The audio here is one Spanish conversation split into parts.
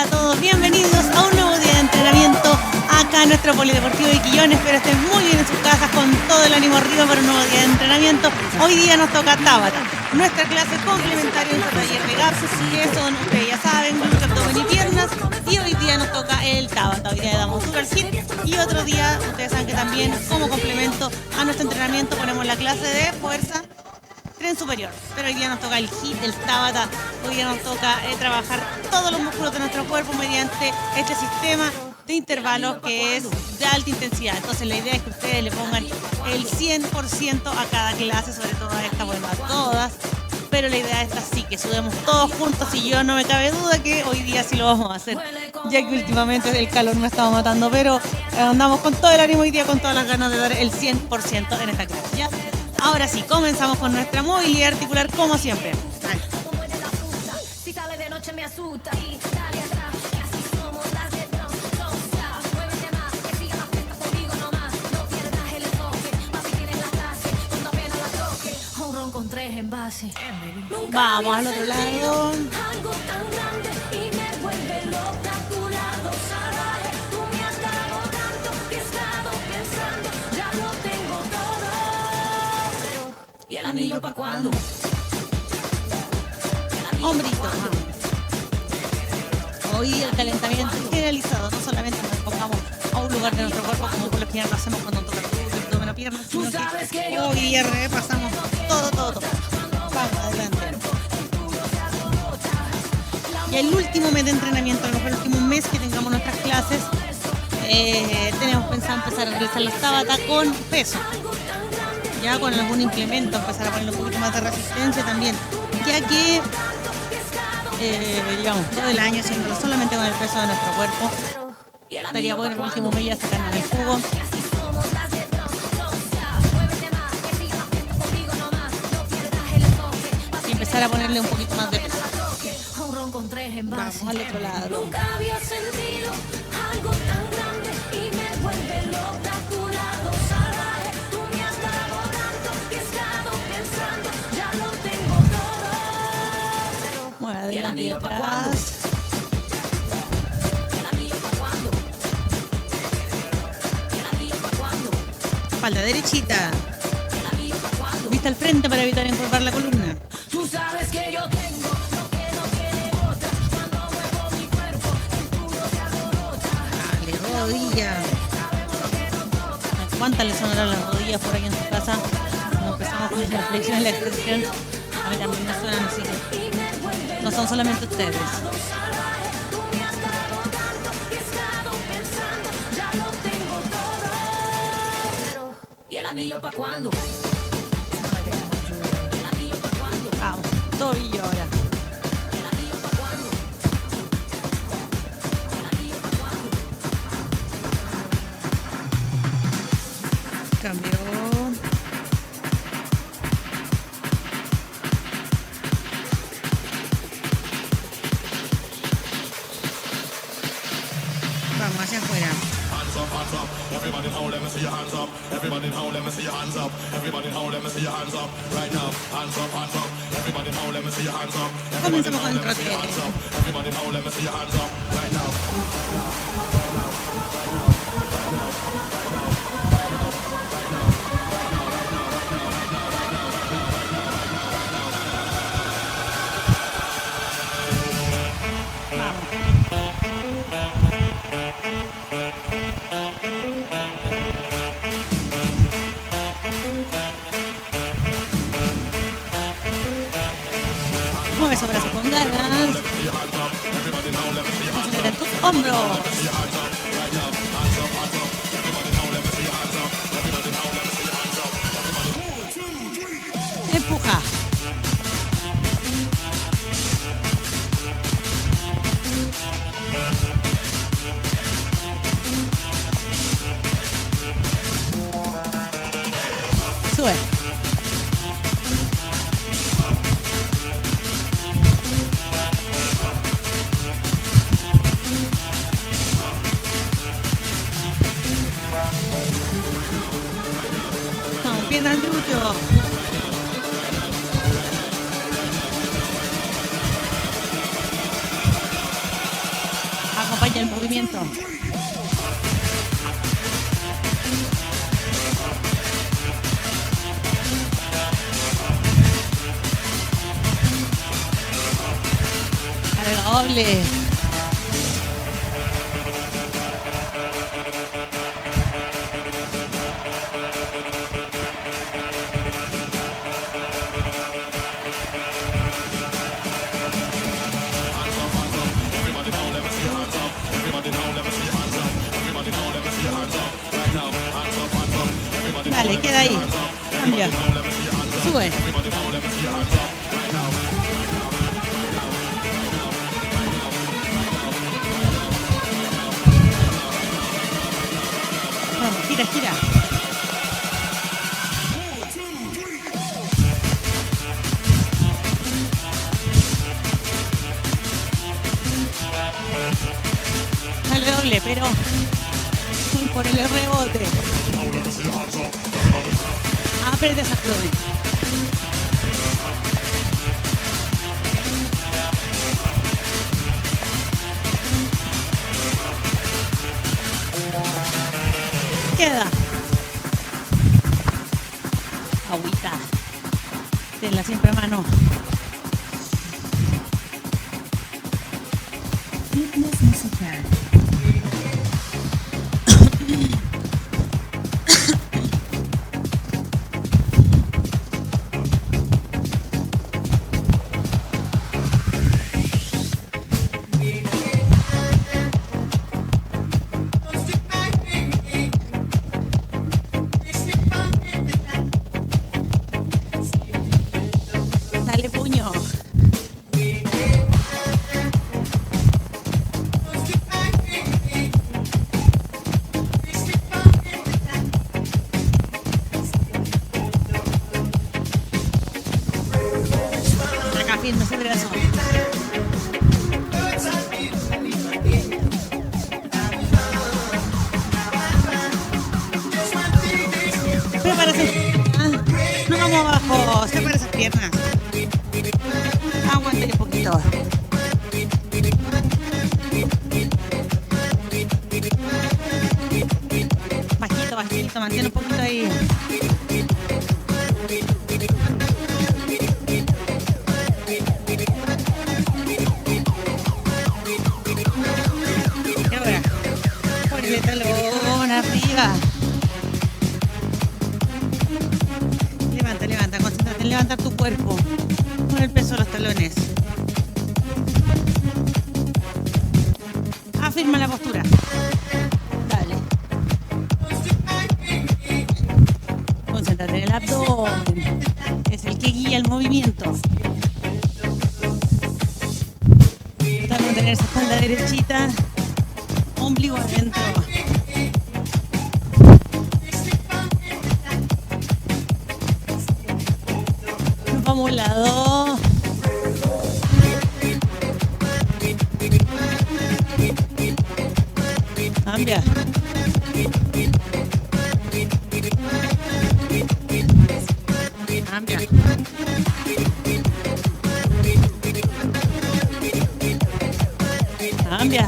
todos, bienvenidos a un nuevo día de entrenamiento acá en nuestro Polideportivo de Quillón. Espero estén muy bien en sus casas con todo el ánimo arriba para un nuevo día de entrenamiento. Hoy día nos toca Tabata, nuestra clase complementaria en nuestro taller de GAPS, que son, ustedes ya saben, glúteo, abdomen y piernas. Y hoy día nos toca el Tabata. Hoy día le damos super hit y otro día, ustedes saben que también como complemento a nuestro entrenamiento ponemos la clase de fuerza tren superior, pero hoy día nos toca el HIIT, el Tabata. Hoy día nos toca trabajar todos los músculos de nuestro cuerpo mediante este sistema de intervalos que es de alta intensidad. Entonces la idea es que ustedes le pongan el 100% a cada clase, sobre todo a esta, bueno, a todas, pero la idea es así, que sudemos todos juntos y yo no me cabe duda que hoy día sí lo vamos a hacer, ya que últimamente el calor me estaba matando, pero andamos con todo el ánimo hoy día, con todas las ganas de dar el 100% en esta clase, ¿ya? Ahora sí, comenzamos con nuestra movilidad articular como siempre. Dale. Vamos al otro lado. ¿Y el anillo pa' cuándo? Hombrito, vamos. Hoy el calentamiento generalizado, no solamente nos pongamos a un lugar de nuestro cuerpo como por lo general lo hacemos cuando toca el abdomen o piernas, sino que hoy día repasamos todo. Vamos, adelante. Y el último mes de entrenamiento, a lo mejor el último mes que tengamos nuestras clases, tenemos pensado empezar a realizar los Tabata con peso. Ya con algún implemento, empezar a ponerle un poquito más de resistencia también, ya que llevamos todo el año haciéndolo solamente con el peso de nuestro cuerpo. Estaría bueno el último mes ya sacarnos el jugo. Y empezar a ponerle un poquito más de peso. Vamos al otro lado. Nunca había sentido algo tan grande y me vuelve loca a tu lado salvaje. Tú me has dado tanto que he estado pensando, ya lo tengo todo. Bueno, adelante y atrás. Espalda derechita. Vista al frente para evitar encorvar la columna. Tú sabes que yo tengo lo que no tiene otra. Cuando muevo mi cuerpo, el tuyo se alborota. Dale, rodilla. ¿Cuántas le sonarán las rodillas por ahí en su casa? Como empezamos con la flexión y la extensión. A mí también me suenan así. No son solamente ustedes. Tú me has dado tanto que he estado pensando, ya lo tengo todo. ¿Y el anillo pa' cuándo? Vamos, tobillo ahora. Cambio. Vamos hacia afuera. Hands up, everybody now let me see your hands up. Everybody now let me see your hands up. Everybody now let me see your hands up. Right now, hands up. Everybody now let me see your hands up. Comenzamos con el trote. Everybody now let me see your hands up. Right now. Mueve esos brazos con ganas. Concentra en tus hombros. Empuja. Sube. Vamos, pierna al glúteo. movimiento. Carga doble. Dale, queda ahí. Cambia. Sube. Vamos, gira, gira. Dale doble, pero por el rebote. Aprieta esa abdomen. Queda. Agüita. Tenla siempre a mano. Fitness musical. Dale puño. Acá firme ese brazo. Prepárate. No vamos abajo. Separa esas piernas. Aguante un poquito. Bajito, bajito. Mantiene un poquito ahí. Y ahora, ponle talón arriba. Levanta, levanta. Concéntrate en levantar tu cuerpo. Con el peso de los talones. Afirma la postura. Dale. Concéntrate en el abdomen. Es el que guía el movimiento. Trata de mantener esa espalda derechita. Ombligo adentro. Nos vamos a un lado. Cambia. Cambia. Cambia.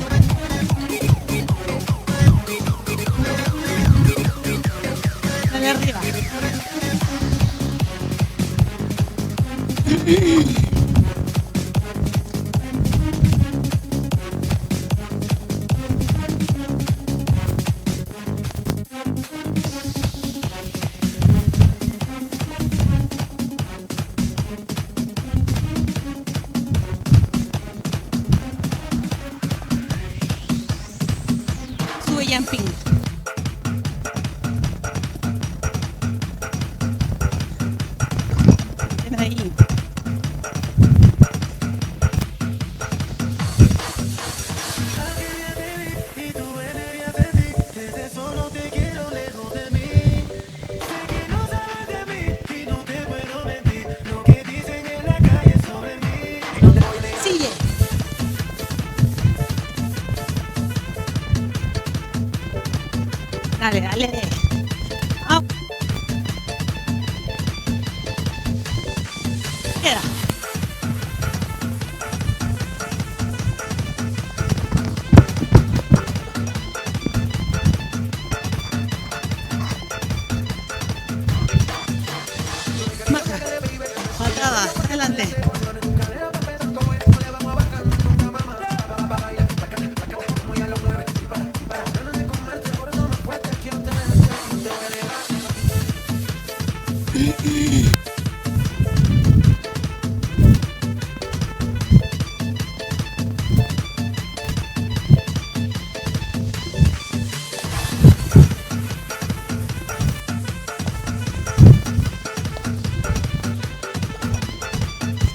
Dale arriba. Sube jumping. Ven ahí. Sigue. Dale, dale. Ah. Queda. adelante.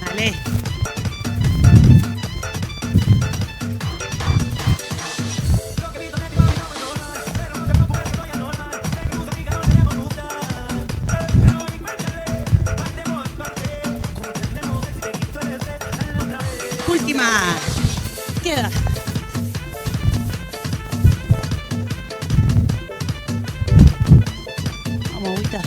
Dale. Última. Queda. Vamos, agüita.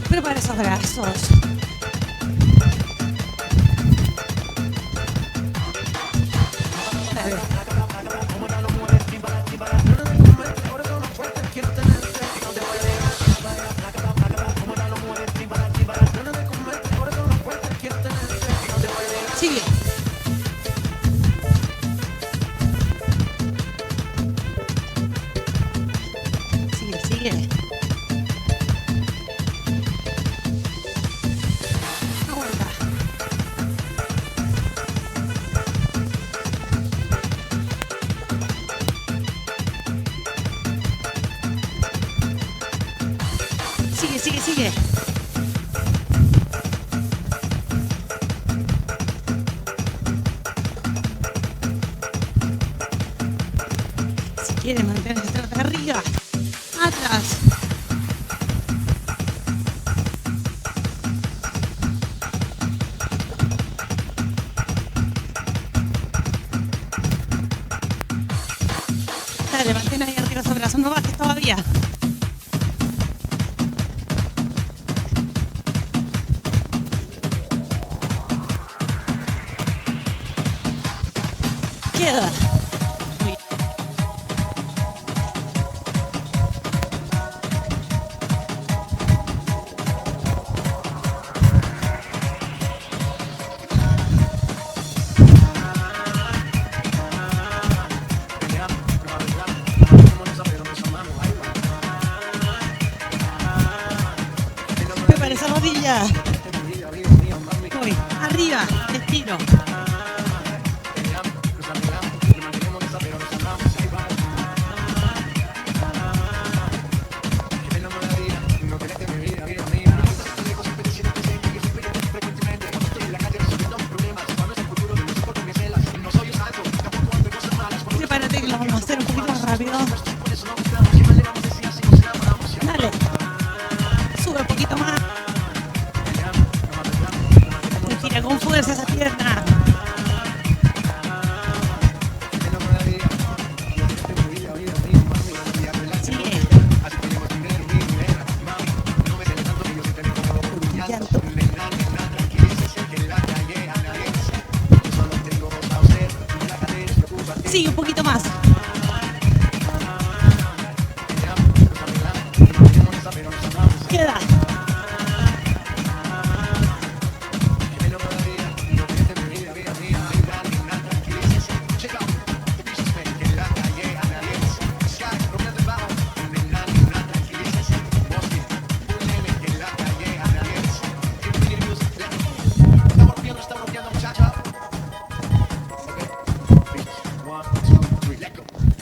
Prepara esos brazos. Dale. Sigue. Sigue, sigue. Aguanta. Sigue, sigue, sigue. Si quieres mantener esta trata arriba, atrás. Dale, mantén ahí arriba esos brazos, no bajes todavía. Queda. Muy prepara esa rodilla. Voy, arriba, estiro. Prepárate que lo vamos a hacer un poquito más rápido. Dale. Sube un poquito más. Estira con fuerza esa pierna. Sigue. Llanto. Sigue un poquito más. Queda.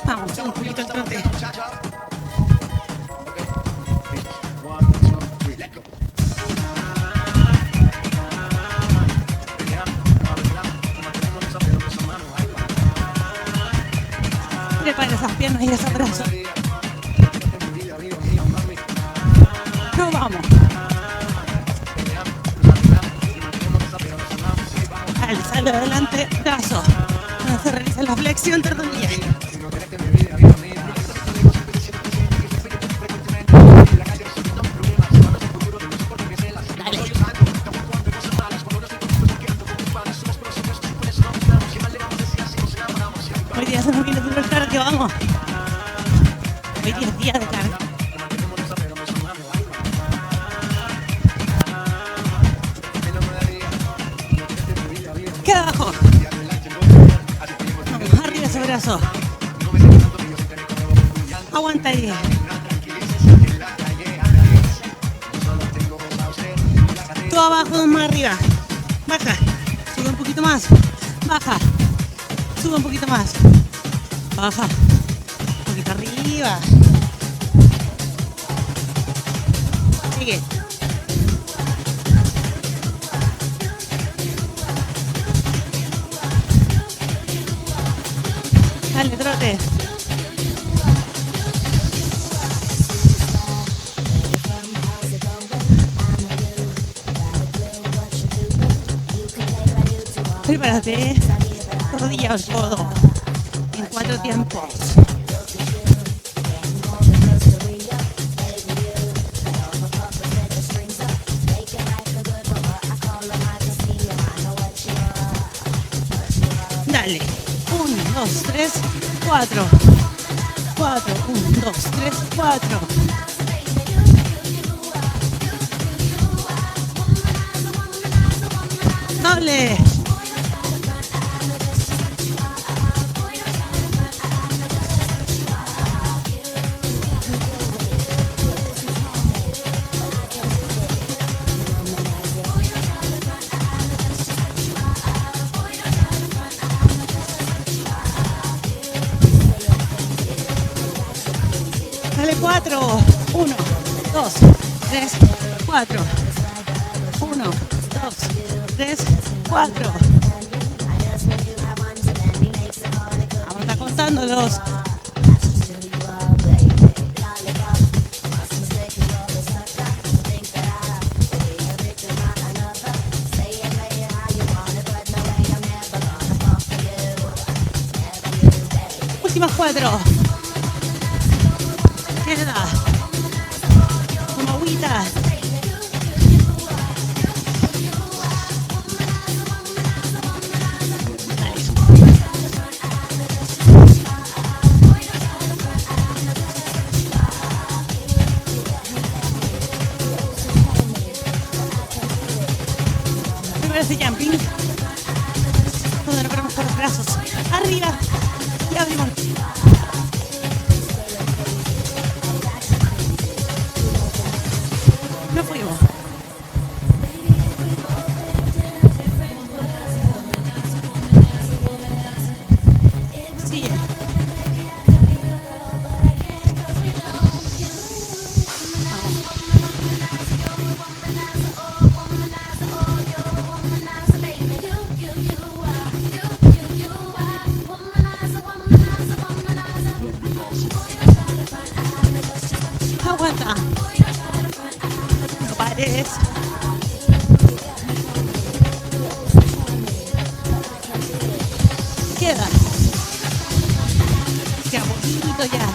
Vamos, un poquito el trote. Prepara esas piernas y esos brazos. No vamos. Dale, sale adelante, brazo. Donde se realiza la flexión de rodilla. Dale. Hoy día se nos viene duro el cardio, vamos. Hoy día es día de cardio. Queda abajo. Vamos, arriba ese brazo. Aguanta ahí. Tú abajo, más arriba. Baja. Sube un poquito más. Baja. Sube un poquito más. Baja. Un poquito arriba. Sigue. Dale, trote. Prepárate. Rodilla al codo. En 4 tiempos. Dale. 1, 2, 3, 4. 4, 1, 2, 3, 4. Dale. Dale 4. 1, 2, 3, 4. 1, 2, 3, 4. Vamos a estar contándolos. Últimas 4. Queda. Toma agüita. Primero ese jumping. Donde nos ponemos con los brazos arriba y abrimos. No fuimos. Sigue. Aguanta. No pares. Queda. Queda poquito ya.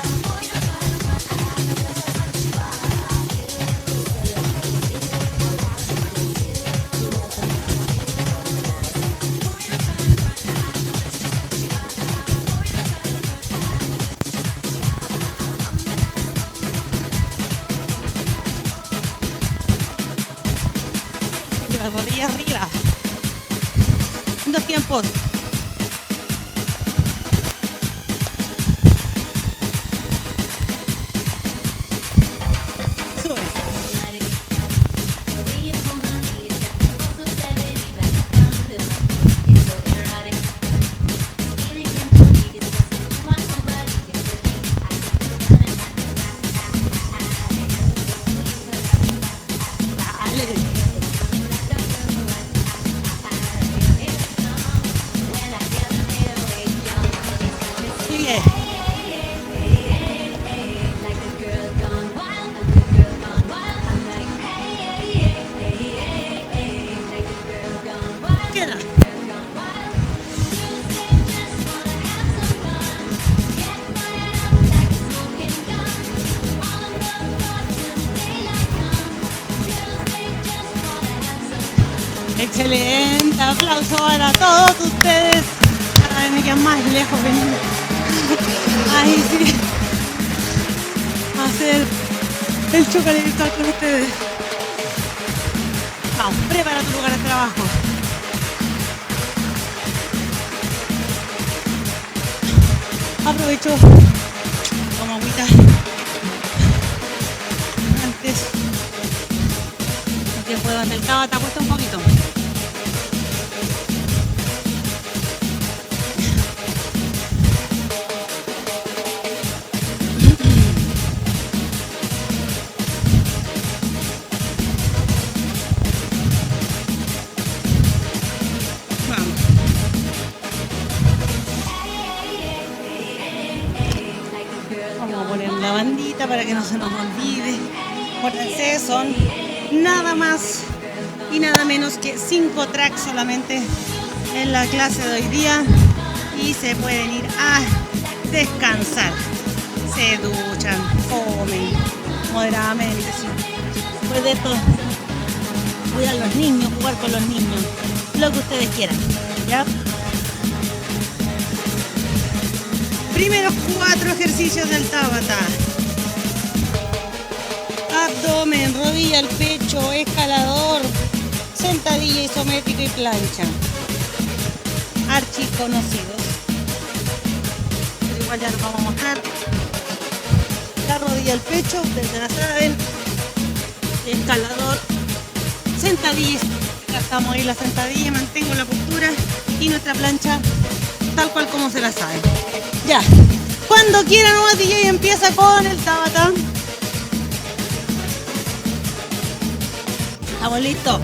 Lleva rodilla arriba. 2 tiempos. Sube. Dale. Sigue. Queda. Excelente, aplauso para todos ustedes. Cada vez me quedan más lejos venir. Ahí sí. Hacer el chocolate virtual con ustedes. Vamos, prepara tu lugar de trabajo. Aprovecho como agüita antes. Que puedo hacer el Tabata, cuesta un poquito. Vamos a poner la bandita para que no se nos olvide. Acuérdense, son nada más y nada menos que 5 tracks solamente en la clase de hoy día y se pueden ir a descansar. Se duchan, comen moderadamente, sí. Después de esto, cuidar a los niños, jugar con los niños, lo que ustedes quieran, ¿ya? Primeros 4 ejercicios del Tabata. Abdomen, rodilla al pecho, escalador, sentadilla isométrica y plancha. Archiconocidos. Pero igual ya los vamos a mostrar. La rodilla al pecho, ustedes ya la saben. Escalador, sentadilla. Ya estamos ahí la sentadilla, mantengo la postura y nuestra plancha tal cual como se la sabe. Ya. Cuando quieran, nomás DJ empieza con el Tabata. Estamos listos.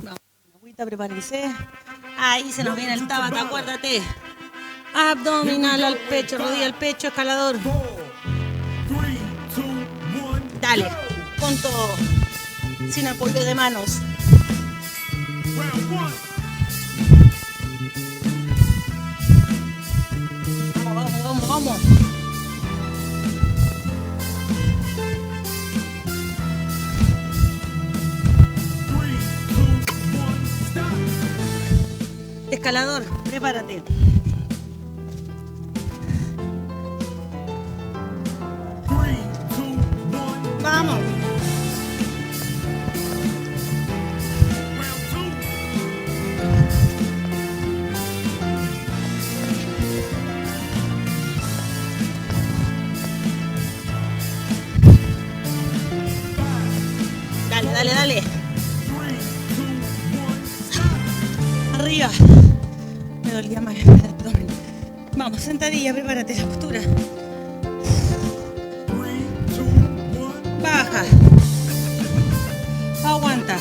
Vamos, agüita, prepárense. Ahí se nos viene el Tabata, acuérdate. Abdominal al pecho, rodilla al pecho, escalador. Dale, con todo. Sin apoyo de manos. Vamos, vamos. Escalador, prepárate. Vamos. Dale, dale. Arriba. Me dolía más el abdomen. Vamos, sentadilla, prepárate la postura. Baja. Aguanta.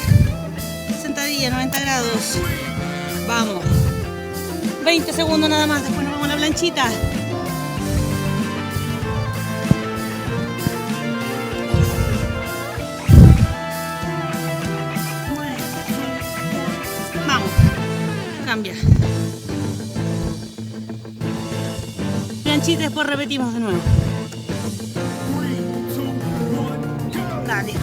Sentadilla, 90 grados. Vamos. 20 segundos nada más, después nos vamos a la planchita. Vamos. Cambia. Planchita, después repetimos de nuevo. Dale.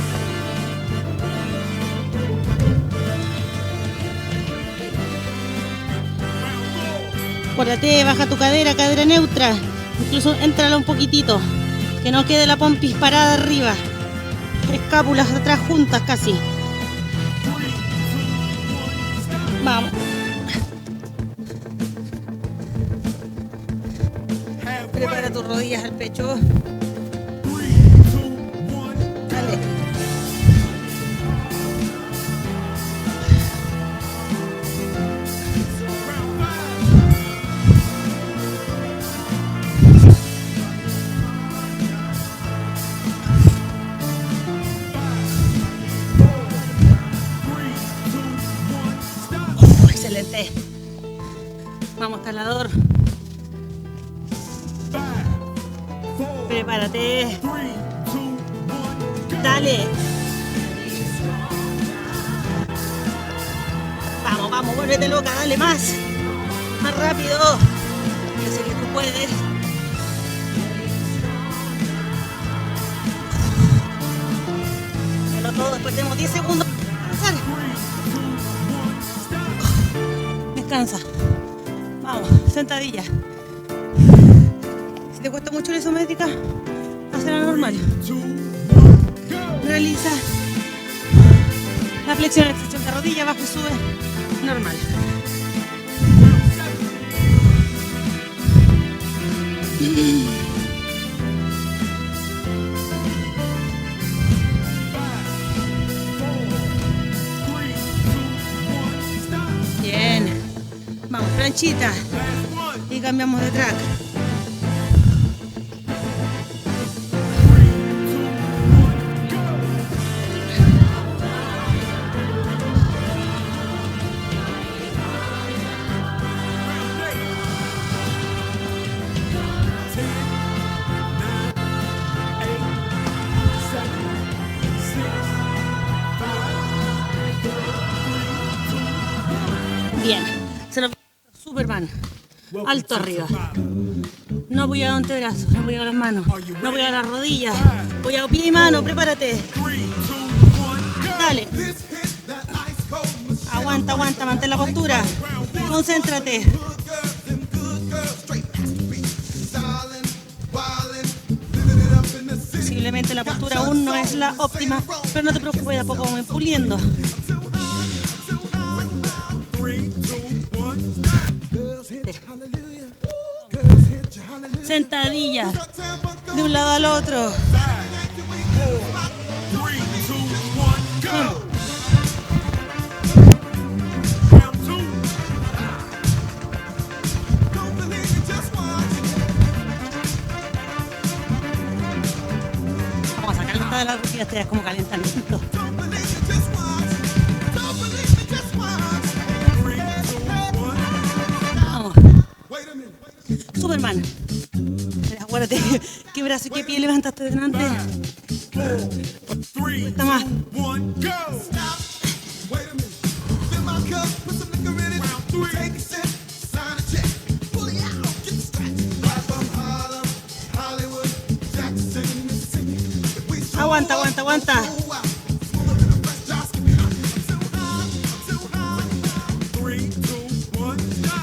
Acuérdate, baja tu cadera, cadera neutra. Incluso éntrala un poquitito. Que no quede la pompis parada arriba. Escápulas atrás juntas casi. Vamos. Prepara tus rodillas al pecho. Dale. Excelente. Vamos, escalador. Prepárate. Dale. Vamos, vamos, vuélvete loca, dale más. Más rápido. Yo sé que tú puedes. todo. Después tenemos 10 segundos para descansar. Descansa. Vamos, sentadilla. Si te cuesta mucho la isométrica, hazla normal. Realiza la flexión, extensión de rodilla, baja y sube, normal. Bien. Vamos, planchita. Y cambiamos de track. Bien, se nos viene Superman, alto arriba. No apoyado antebrazos, no apoyado las manos, no apoyado las rodillas, apoyado pie y mano, prepárate. Dale. Aguanta, aguanta, mantén la postura. Concéntrate. Posiblemente la postura aún no es la óptima, pero no te preocupes, de a poco vamos puliendo. Sentadilla de un lado al otro. Vamos a sacar esta de la rutina, esta es como calentamiento. Vamos. Superman. Acuérdate qué brazo y qué pie levantaste delante. Está más. Aguanta, aguanta, aguanta.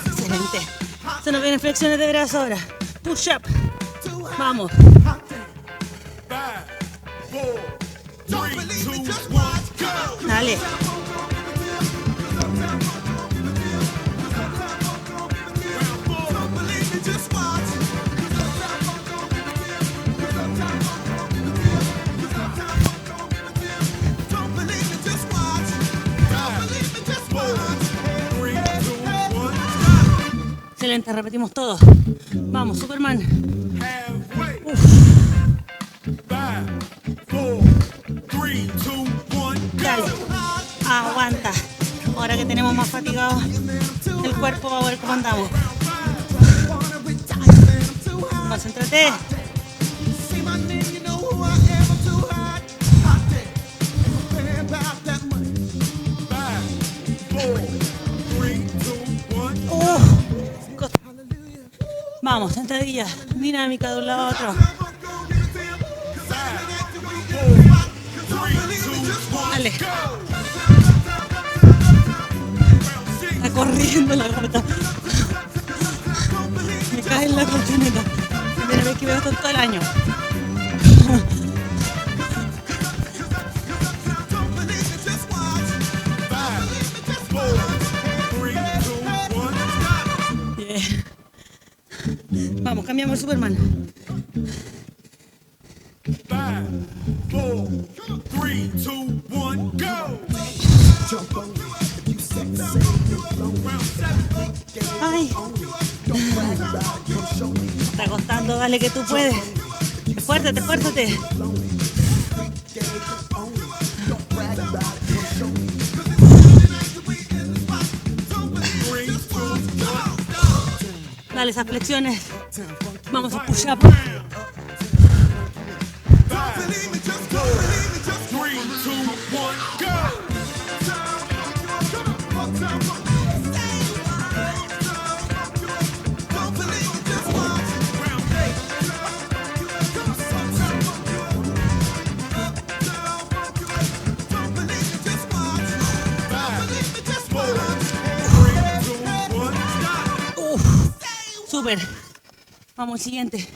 Excelente. Se nos vienen flexiones de brazo ahora. Push up. Vamos. Dale. Excelente, repetimos todos. Vamos, Superman. Dale. Aguanta. Ahora que tenemos más fatigado el cuerpo, vamos a ver cómo andamos. Concéntrate. Vamos, sentadilla, dinámica de un lado a otro. Dale. Está corriendo la gata. Me cae en la colchoneta. Primera vez que veo esto en todo el año. Yeah. Vamos, cambiamos el Superman. 5, 4, 3, 2, 1, go! Ay. Está costando, dale que tú puedes. Esfuérzate, esfuérzate. Dale esas flexiones. Vamos a push up. Vamos, el siguiente.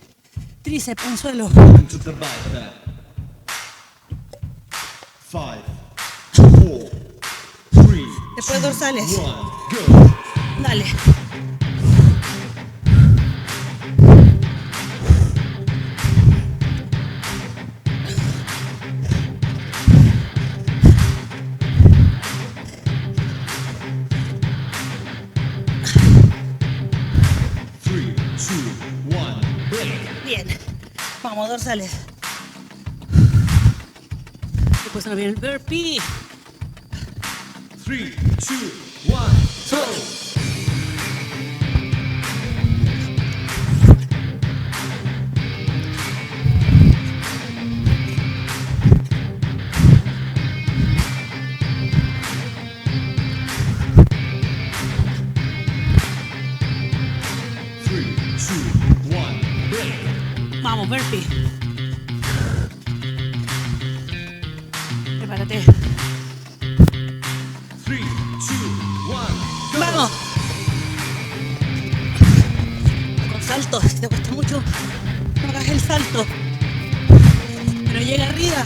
Tríceps en suelo. Into the back there. 5, 4, 3, Después dorsales. 1, go. Dale. Bien. Vamos, dorsales. Después se nos viene el burpee. 3, 2, 1, go. Vamos, burpee. Prepárate. 3, 2, 1, go. ¡Vamos! Con saltos, si te cuesta mucho, no hagas el salto. Pero llega arriba.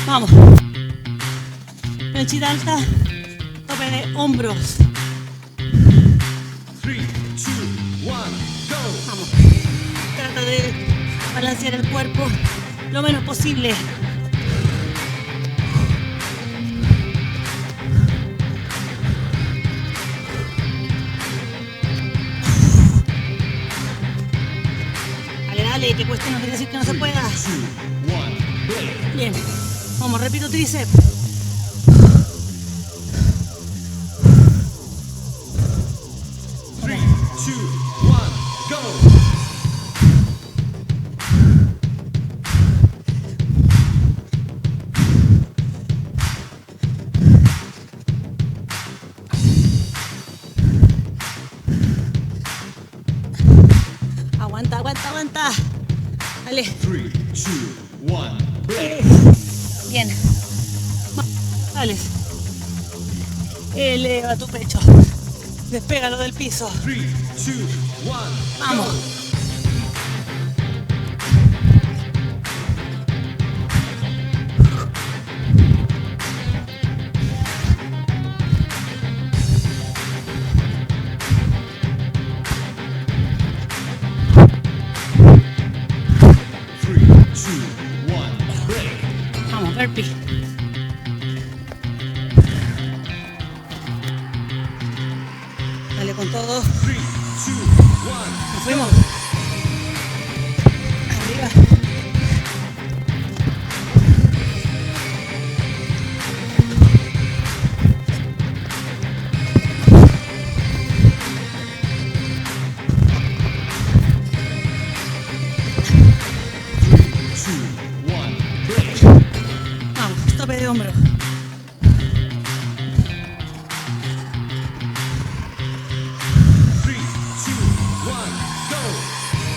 Vamos. Planchita alta, tope de hombros. 3, 2, 1, go. Vamos. Trata de balancear el cuerpo lo menos posible. Dale, dale, que cueste no quiere decir que no se pueda. 2, 1, break. Bien. Vamos, repito tríceps. 3, 2, 1, go. Aguanta, aguanta, aguanta. Dale. 3, 2, 1, break. Bien. Dale. Eleva tu pecho. Despégalo del piso. 3, 2, 1, Vamos. go. Vamos, burpee. Dale con todo. 3, 2, 1. Nos fuimos. Arriba. Vamos, tope de hombro.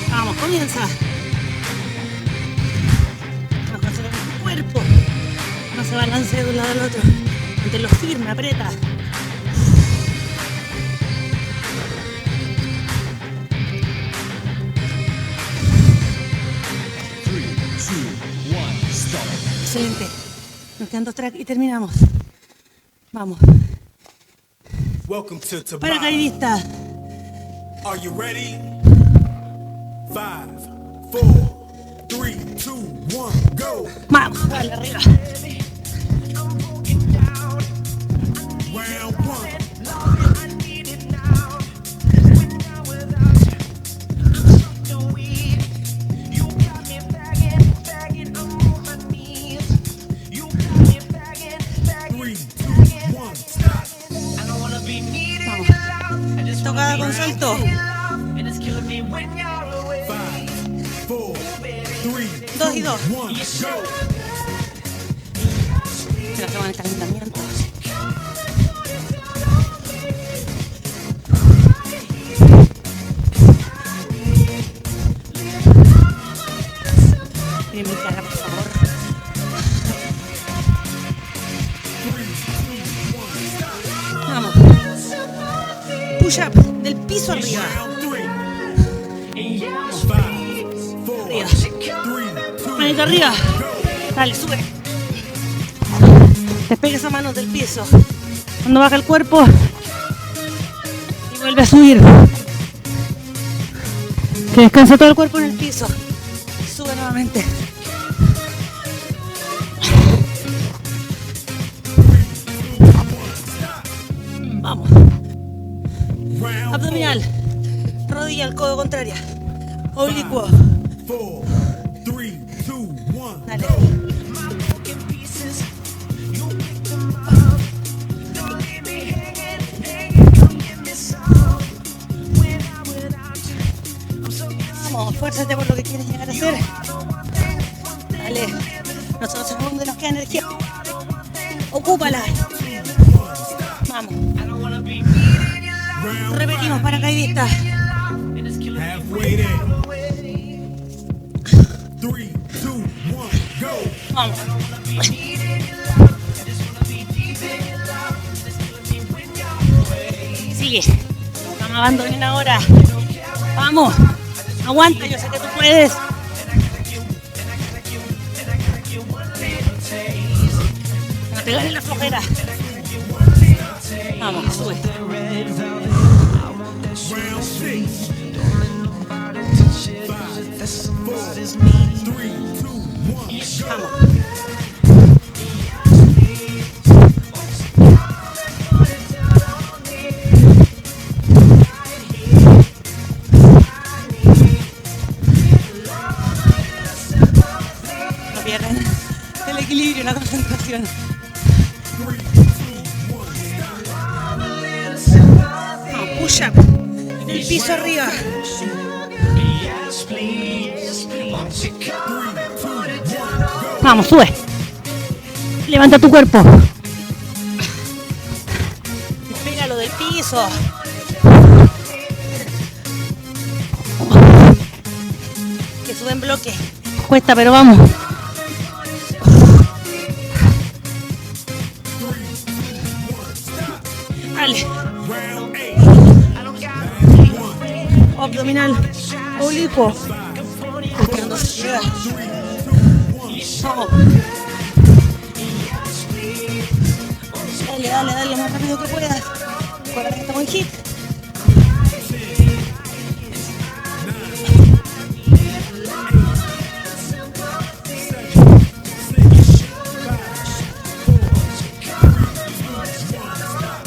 Vamos, comienza. Vamos a hacer el cuerpo. No se balancea de un lado al otro. Manténlo firme, aprieta. Excelente. Nos quedan 2 tracks y terminamos. Vamos. Welcome to Tabata. Paracaidista. Are you ready? 5, 4, 3, 2, 1, go. Vamos, dale arriba. Round 1. Vamos. Tocada con salto. 5, 4, 3, 2 y 2. 1, go. Se la toman el calentamiento. Miren mi cara, por favor. push-up del piso arriba. Round three. Vamos. 5, 4, Arriba. 3, 2, Manito arriba. Dale, sube. Despega esa mano del piso. Cuando baja el cuerpo. Y vuelve a subir. Que descanse todo el cuerpo en el piso. Y sube nuevamente. Vamos. round Abdominal. Rodilla al codo contraria. Oblicuo. 4, 3, 2, 1. Dale. Vamos, fuérzate por lo que quieres llegar a hacer. Dale. Nosotros somos donde nos queda energía. Ocúpala. Vamos. Repetimos paracaidista. Halfway there. 3, 2, 1, go. Vamos. Sigue. Vamos, abandonen ahora. Vamos. Aguanta, yo sé que tú puedes. No te ganes la flojera. Vamos, sube. Round 6. 5, 4, 3, 2, 1. Vamos. No pierdan el equilibrio y la concentración. Vamos, push up. El piso arriba. Vamos, sube. Levanta tu cuerpo. Despégalo del piso. Que sube en bloque. Cuesta, pero vamos. Dale. Round 8. Abdominal. Oblicuo. Buscando seguridad. Vamos. Dale, dale, dale lo más rápido que puedas. Recuerda que estamos en hit.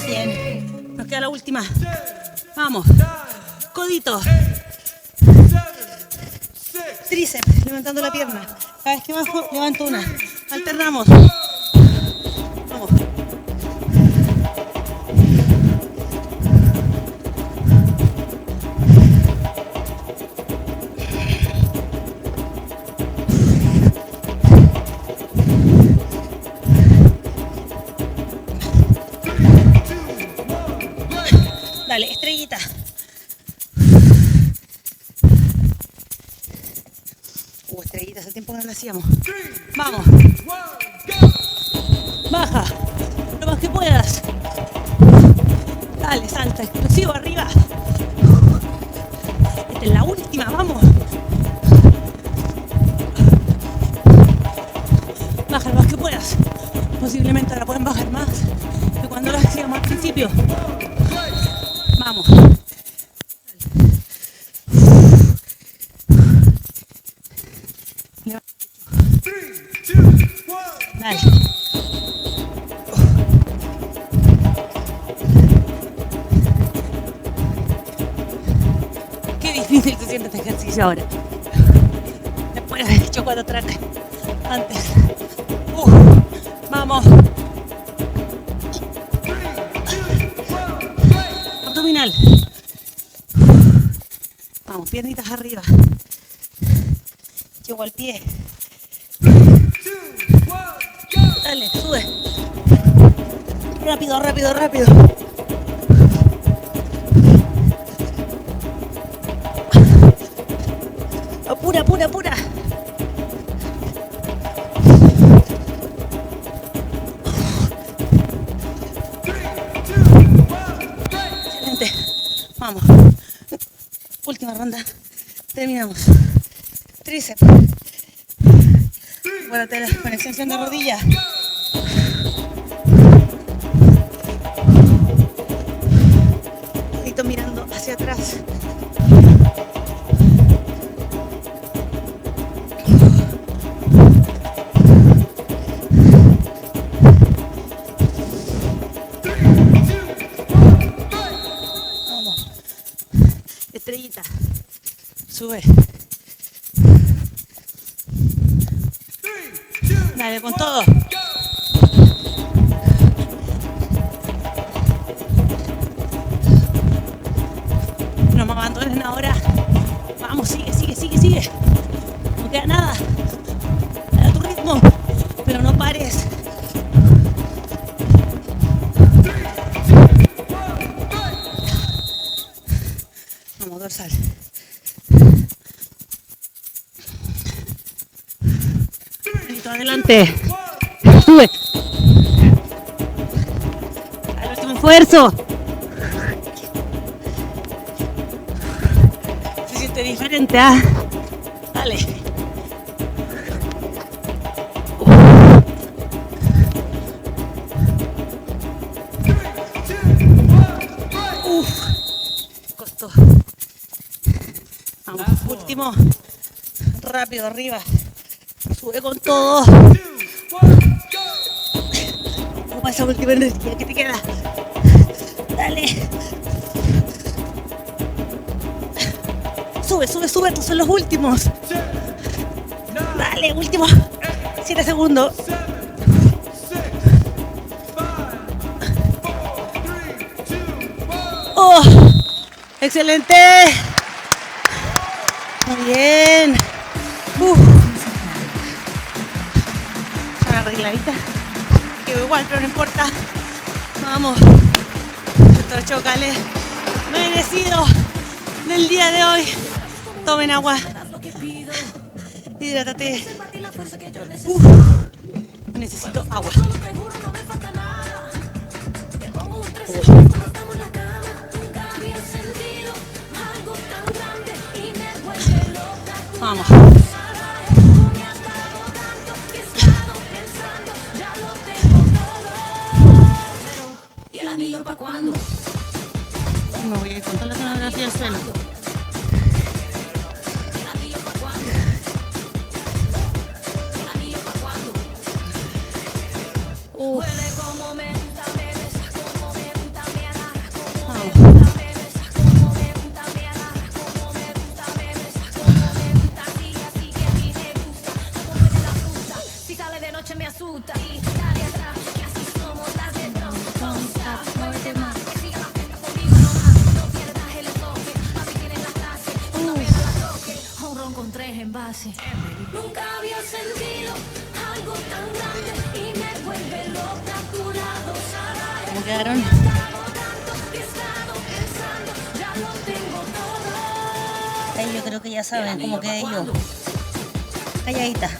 Bien. Nos queda la última. Vamos. Codito. Tríceps, levantando la pierna. Cada vez que bajo, levanto una. Alternamos. Vamos. Dale, estrellita. Estrellita, hace tiempo que no lo hacíamos. Vamos. Baja. Lo más que puedas. Dale, salta. Explosivo arriba. Esta es la última, vamos. Baja lo más que puedas. Posiblemente ahora pueden bajar más que cuando lo hacíamos al principio. Vamos. Dale. Qué difícil se siente este ejercicio ahora. Después de haber hecho 4 tracks antes. Vamos. Abdominal. Vamos, piernitas arriba. Llego al pie. Dale, sube. Rápido, rápido, rápido. Apura, apura, apura. Excelente. Vamos. Última ronda. Terminamos. Tríceps. Acuérdate con extensión de rodilla. Dedito mirando hacia atrás. Vamos. Estrellita. Sube. Dale con todo. No me abandonen ahora. Vamos, sigue, sigue, sigue, sigue. No queda nada. Dale a tu ritmo. Pero no pares. Vamos, dorsal. Adelante. Sube. Al último esfuerzo. Se siente diferente, ¿ah? Dale. Costó. Vamos, último. Rápido, arriba. Sube con todo. Ocupa esa última energía que te queda. Dale. Sube, sube, sube. Estos son los últimos. Dale, último. 7 segundos. ¡Oh! ¡Excelente! Muy bien. Arregladita. Quedó igual, pero no importa. Vamos. Estos chocales merecidos del día de hoy. Tomen agua. Hidrátate. Necesito agua. Vamos. Me voy a ir con toda la sonografía al suelo. Si sale de noche me asusta. Con 3 envases. Nunca había sentido algo tan grande y me vuelve loca a tu lado, Sara. ¿Cómo quedaron? He estado pensando, ya lo tengo todo. Ahí yo creo que ya saben cómo quedé yo. Calladita.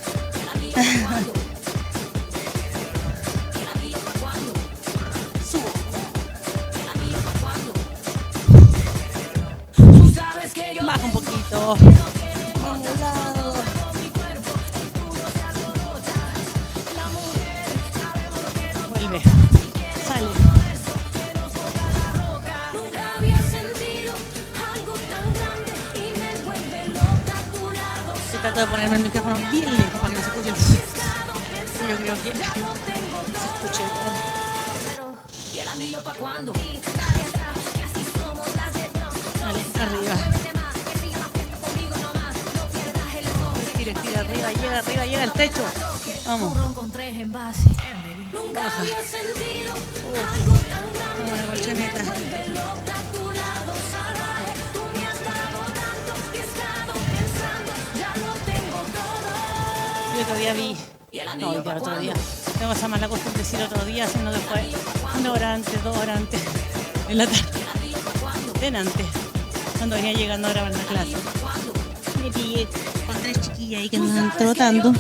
Tú sabes que yo Baja un poquito. Vuelve. Sale. nunca había sentido algo tan grande y me vuelve loca a tu lado. Se trata de ponerme el micrófono bien lejos para que se escuche. Yo creo que se escuche. Pero, ¿y el anillo pa' cuándo? Dale, arriba. Tira arriba, llega al techo. Vamos. Ron con 3 envases. Nunca había sentido algo tan grande. Vamos a la colchoneta. Loca a tu lado, salvaje. Tú me has dado tanto que he estado pensando, ya lo tengo todo. Yo otro día vi. Y el No, anillo el pa' otro cuándo. día. Tengo esa mala costumbre de decir otro día, sino después. 1 hora antes, 2 horas antes. En la tarde. Ven antes. Cuando venía llegando a grabar la clase. Me pillé con 3 chiquillas ahí que andan trotando.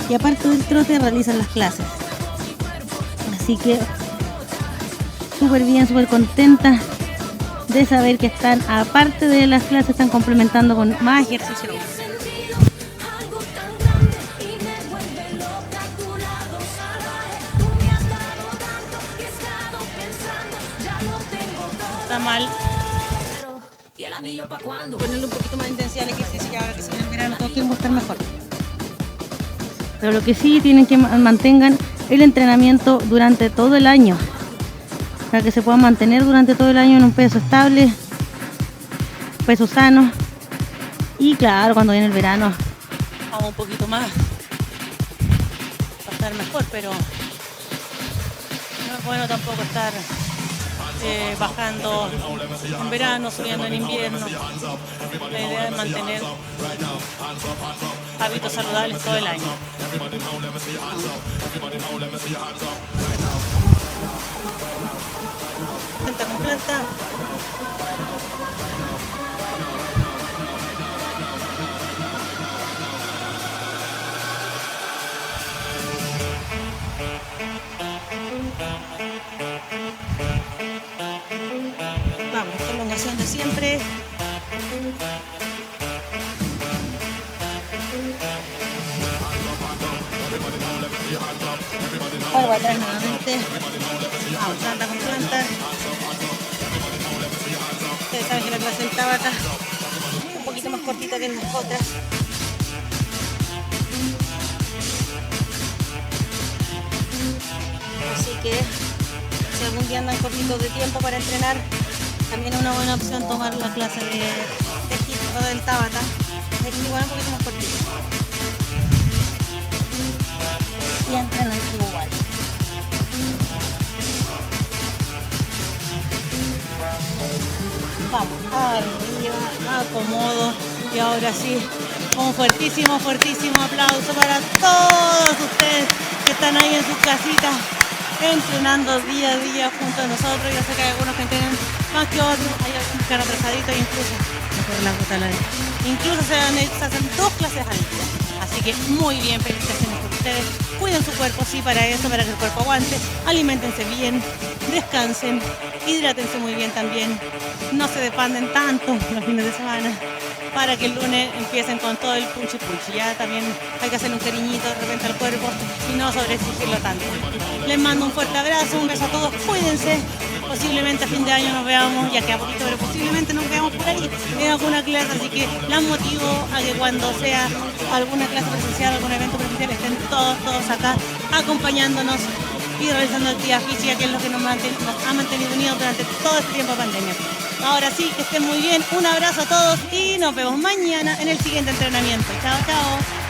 Y aparte del trote realizan las clases. Así que súper bien, súper contenta de saber que están, aparte de las clases, están complementando con más ejercicio. Sentido algo tan grande y me vuelve loca a tu lado salvaje. Tú me has dado tanto que he estado pensando, ya lo tengo todo. Está mal ¿Y el anillo pa' cuándo? ponerle un poquito más de intensidad al ejercicio, y ahora que se viene el verano todos quieren estar mejor. Pero lo que sí tienen que mantengan el entrenamiento durante todo el año, para que se puedan mantener durante todo el año en un peso estable, peso sano. Y claro, cuando viene el verano vamos un poquito más para estar mejor, pero no es bueno tampoco estar bajando en verano, subiendo en invierno. La idea es mantener hábitos saludables todo el año. Planta con planta. Vamos, prolongación de siempre. Vuelvo atrás nuevamente. Vamos, planta con planta. Ustedes saben que la clase del Tabata es un poquito más cortita que las otras. Así que si algún día andan cortitos de tiempo para entrenar, también es una buena opción tomar la clase de hip o del Tabata. Es igual un poquito más cortito. Y entrenan igual. Vamos, arriba, acomodo. Y ahora sí, un fuertísimo, fuertísimo aplauso para todos ustedes que están ahí en sus casitas, entrenando día a día junto a nosotros. Yo sé que hay algunos que entrenan más que otros, hay algunos que están atrasaditos, incluso se hacen 2 clases al día. Así que muy bien, felicitaciones por ustedes. Cuiden su cuerpo, sí, para eso, para que el cuerpo aguante. Aliméntense bien, descansen, hidrátense muy bien también. No se despanden tanto los fines de semana para que el lunes empiecen con todo el punchi punchi. Ya también hay que hacer un cariñito de repente al cuerpo y no sobreexigirlo tanto. Les mando un fuerte abrazo, un beso a todos, cuídense. Posiblemente a fin de año nos veamos, ya queda poquito, pero posiblemente nos veamos por ahí en alguna clase, así que las motivo a que cuando sea alguna clase presencial, algún evento presencial, estén todos acá acompañándonos y realizando actividad física, que es lo que nos ha mantenido unidos durante todo este tiempo de pandemia. Ahora sí, que estén muy bien, un abrazo a todos y nos vemos mañana en el siguiente entrenamiento. Chao, chao.